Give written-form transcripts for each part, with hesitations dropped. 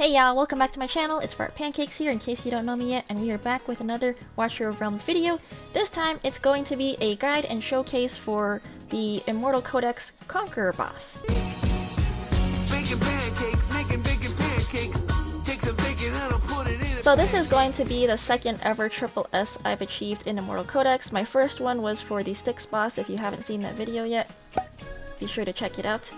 Hey y'all, welcome back to my channel. It's Fart Pancakes here in case you don't know me yet, and we are back with another Watcher of Realms video. This time it's going to be a guide and showcase for the Immortal Codex Conqueror boss. So this is going to be the second ever triple S I've achieved in Immortal Codex. My first one was for the Styx boss. If you haven't seen that video yet, be sure to check it out.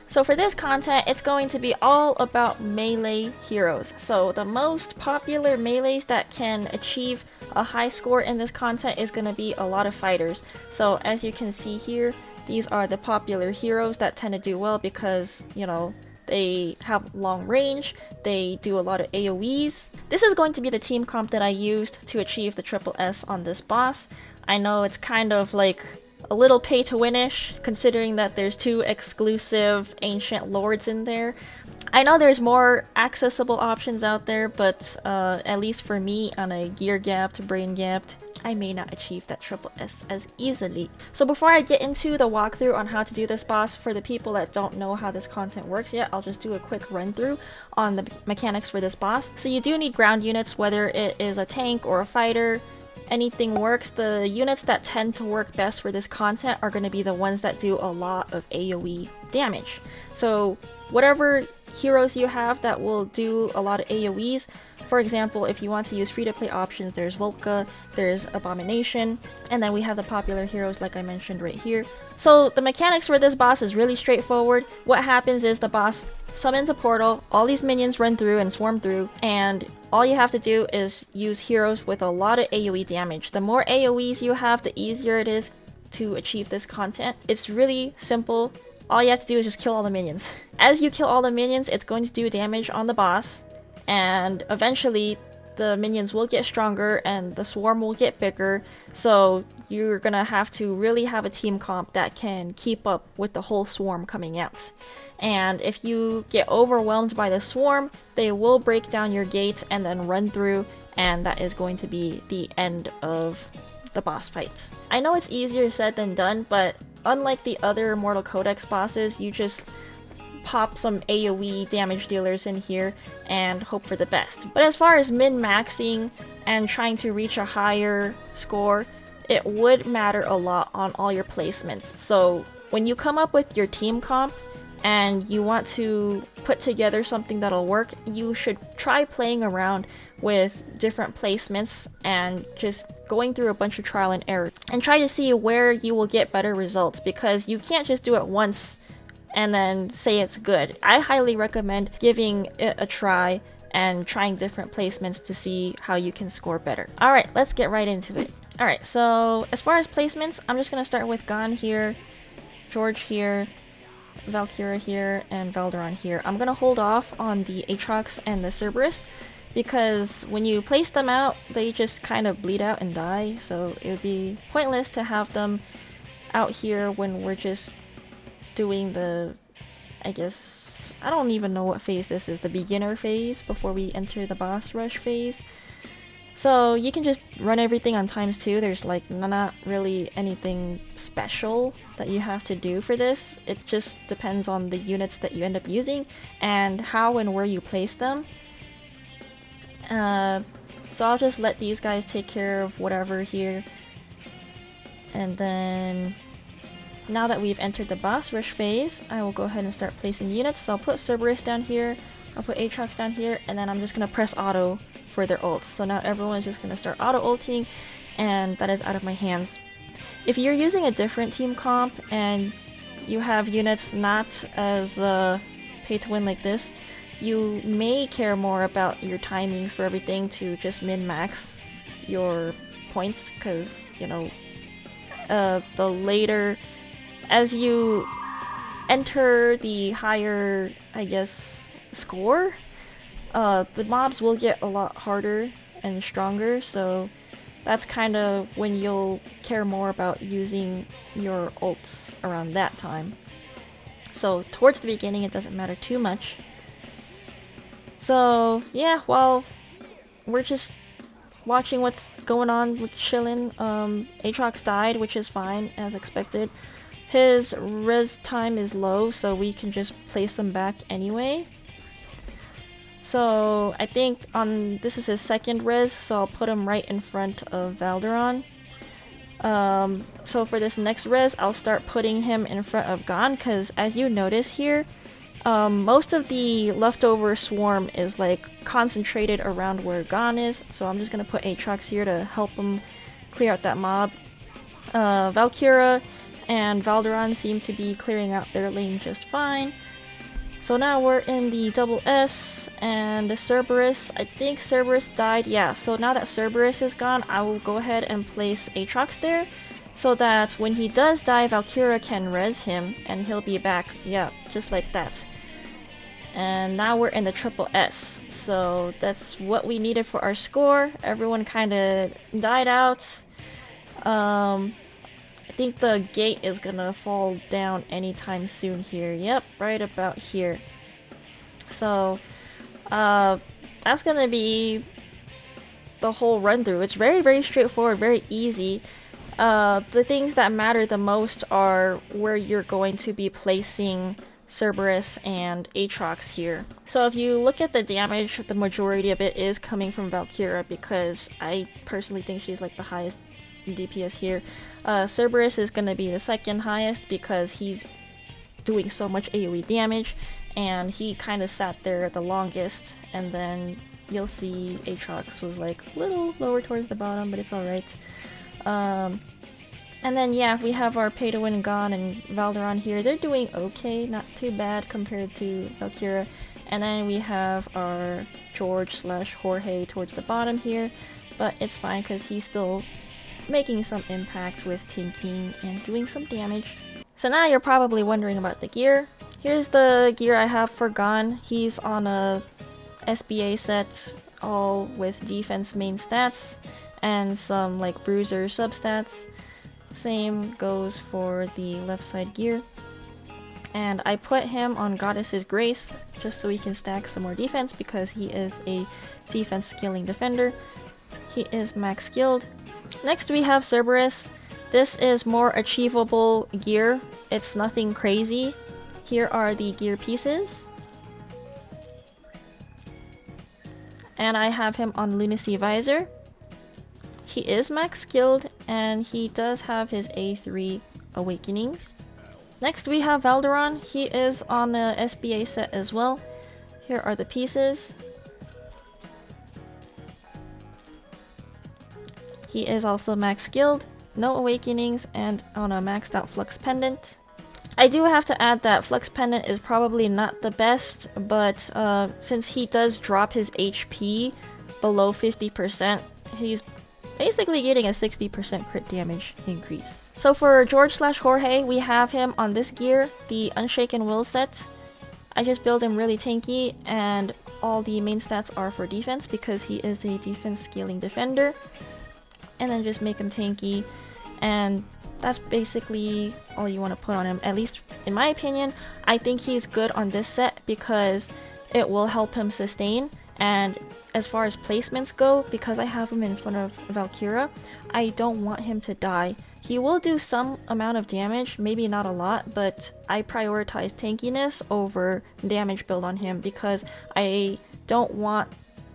So for this content, it's going to be all about melee heroes. So the most popular melees that can achieve a high score in this content is going to be a lot of fighters. So as you can see here, these are the popular heroes that tend to do well because, you know, they have long range, they do a lot of AoEs. This is going to be the team comp that I used to achieve the triple S on this boss. I know it's kind of like a little pay to win-ish, considering that there's two exclusive ancient lords in there. I know there's more accessible options out there, but at least for me, on a gear gapped, brain gapped, I may not achieve that triple S as easily. So before I get into the walkthrough on how to do this boss, for the people that don't know how this content works yet, I'll just do a quick run through on the mechanics for this boss. So you do need ground units, whether it is a tank or a fighter. Anything works. The units that tend to work best for this content are going to be the ones that do a lot of AoE damage. So whatever heroes you have that will do a lot of AoEs, for example, if you want to use free-to-play options, there's Volca, there's Abomination, and then we have the popular heroes like I mentioned right here. So the mechanics for this boss is really straightforward. What happens is the boss summons a portal, all these minions run through and swarm through, and all you have to do is use heroes with a lot of AoE damage. The more AoEs you have, the easier it is to achieve this content. It's really simple. All you have to do is just kill all the minions. As you kill all the minions, it's going to do damage on the boss, and eventually the minions will get stronger and the swarm will get bigger, so you're gonna have to really have a team comp that can keep up with the whole swarm coming out. And if you get overwhelmed by the swarm, they will break down your gate and then run through, and that is going to be the end of the boss fight. I know it's easier said than done, but unlike the other Immortal Codex bosses, you just pop some AoE damage dealers in here and hope for the best. But as far as min-maxing and trying to reach a higher score, it would matter a lot on all your placements. So when you come up with your team comp and you want to put together something that'll work, you should try playing around with different placements and just going through a bunch of trial and error and try to see where you will get better results, because you can't just do it once and then say it's good. I highly recommend giving it a try and trying different placements to see how you can score better. Alright, let's get right into it. Alright, so as far as placements, I'm just gonna start with Gon here, George here, Valkyria here, and Valderon here. I'm gonna hold off on the Aatrox and the Cerberus because when you place them out, they just kind of bleed out and die, so it would be pointless to have them out here when we're just doing the, I guess, I don't even know what phase this is, the beginner phase before we enter the boss rush phase. So you can just run everything on ×2. There's like not really anything special that you have to do for this. It just depends on the units that you end up using and how and where you place them. So I'll just let these guys take care of whatever here. And then now that we've entered the boss rush phase, I will go ahead and start placing units. So I'll put Cerberus down here, I'll put Aatrox down here, and then I'm just going to press auto for their ults. So now everyone's just going to start auto ulting, and that is out of my hands. If you're using a different team comp and you have units not as pay to win like this, you may care more about your timings for everything to just min-max your points, because, you know, the later, as you enter the higher, I guess, score, the mobs will get a lot harder and stronger, so that's kind of when you'll care more about using your ults around that time. So towards the beginning it doesn't matter too much. So yeah, while we're just watching what's going on, we're chilling. Aatrox died, which is fine, as expected. His res time is low, so we can just place him back anyway. So I think this is his second res, so I'll put him right in front of Valderon. So for this next res, I'll start putting him in front of Gon, because as you notice here, most of the leftover swarm is like concentrated around where Gon is, so I'm just gonna put Aatrox here to help him clear out that mob. Valkyra and Valderon seem to be clearing out their lane just fine. So now we're in the double S, and the Cerberus, I think Cerberus died, yeah, so now that Cerberus is gone, I will go ahead and place Aatrox there, so that when he does die, Valkyra can res him, and he'll be back, yeah, just like that. And now we're in the triple S, so that's what we needed for our score. Everyone kinda died out. I think the gate is gonna fall down anytime soon here. Yep, right about here. So, that's gonna be the whole run through. It's very, very straightforward, very easy. The things that matter the most are where you're going to be placing Cerberus and Aatrox here. So if you look at the damage, the majority of it is coming from Valkyra, because I personally think she's like the highest DPS here. Cerberus is going to be the second highest because he's doing so much AoE damage, and he kind of sat there the longest, and then you'll see Aatrox was like a little lower towards the bottom, but it's alright. And then yeah, we have our pay to win Gon and Valderon here. They're doing okay, not too bad compared to Valkyra. And then we have our George/Jorge towards the bottom here, but it's fine because he's still making some impact with tanking and doing some damage. So now you're probably wondering about the gear. Here's the gear I have for Gon. He's on a SBA set, all with defense main stats and some like bruiser substats. Same goes for the left side gear. And I put him on Goddess's Grace just so he can stack some more defense, because he is a defense scaling defender. He is max skilled. Next we have Cerberus. This is more achievable gear. It's nothing crazy. Here are the gear pieces. And I have him on Lunacy Visor. He is max skilled, and he does have his A3 Awakenings. Next we have Valderon. He is on a SBA set as well. Here are the pieces. He is also max skilled, no awakenings, and on a maxed out Flux Pendant. I do have to add that Flux Pendant is probably not the best, but since he does drop his HP below 50%, he's basically getting a 60% crit damage increase. So for George/Jorge, we have him on this gear, the Unshaken Will set. I just build him really tanky, and all the main stats are for defense because he is a defense scaling defender. And then just make him tanky, and that's basically all you want to put on him. At least in my opinion, I think he's good on this set because it will help him sustain. And as far as placements go, because I have him in front of Valkyra, I don't want him to die. He will do some amount of damage, maybe not a lot, but I prioritize tankiness over damage build on him because I don't want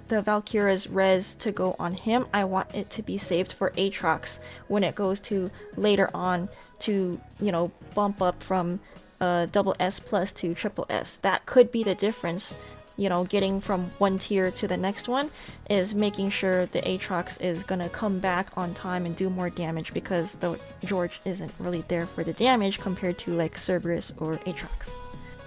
the Valkyra's res to go on him. I want it to be saved for Aatrox when it goes to later on to, you know, bump up from double S plus to triple S. That could be the difference, you know, getting from one tier to the next one is making sure the Aatrox is gonna come back on time and do more damage, because the George isn't really there for the damage compared to like Cerberus or Aatrox.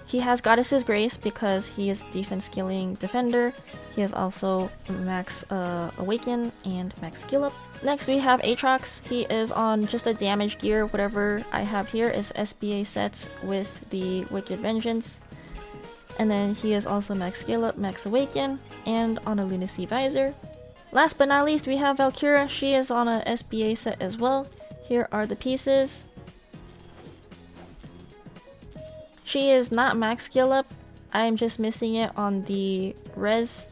He has Goddess's Grace because he is defense scaling defender. He has also max awaken and max skill up. Next we have Aatrox. He is on just a damage gear. Whatever I have here is SBA sets with the Wicked Vengeance. And then he is also max skill up, max awaken, and on a Lunacy Visor. Last but not least we have Valkyra. She is on a SBA set as well. Here are the pieces. She is not max skill up, I'm just missing it on the res.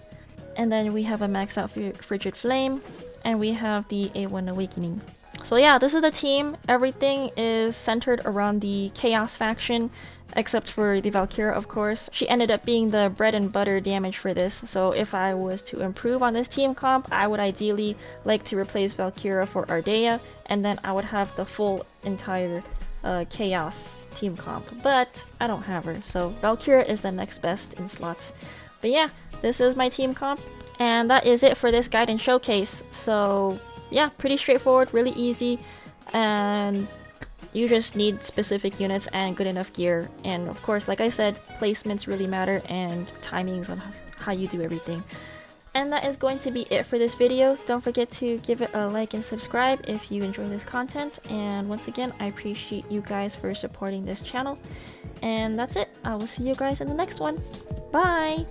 And then we have a max out Frigid Flame, and we have the A1 Awakening. So yeah, this is the team. Everything is centered around the Chaos faction, except for the Valkyria, of course. She ended up being the bread and butter damage for this, so if I was to improve on this team comp, I would ideally like to replace Valkyria for Ardea, and then I would have the full entire Chaos team comp, but I don't have her, so Valkyria is the next best in slots. But yeah, this is my team comp, and that is it for this guide and showcase. So yeah, pretty straightforward, really easy, and you just need specific units and good enough gear. And of course, like I said, placements really matter and timings on how you do everything. And that is going to be it for this video. Don't forget to give it a like and subscribe if you enjoy this content. And once again, I appreciate you guys for supporting this channel. And that's it. I will see you guys in the next one. Bye!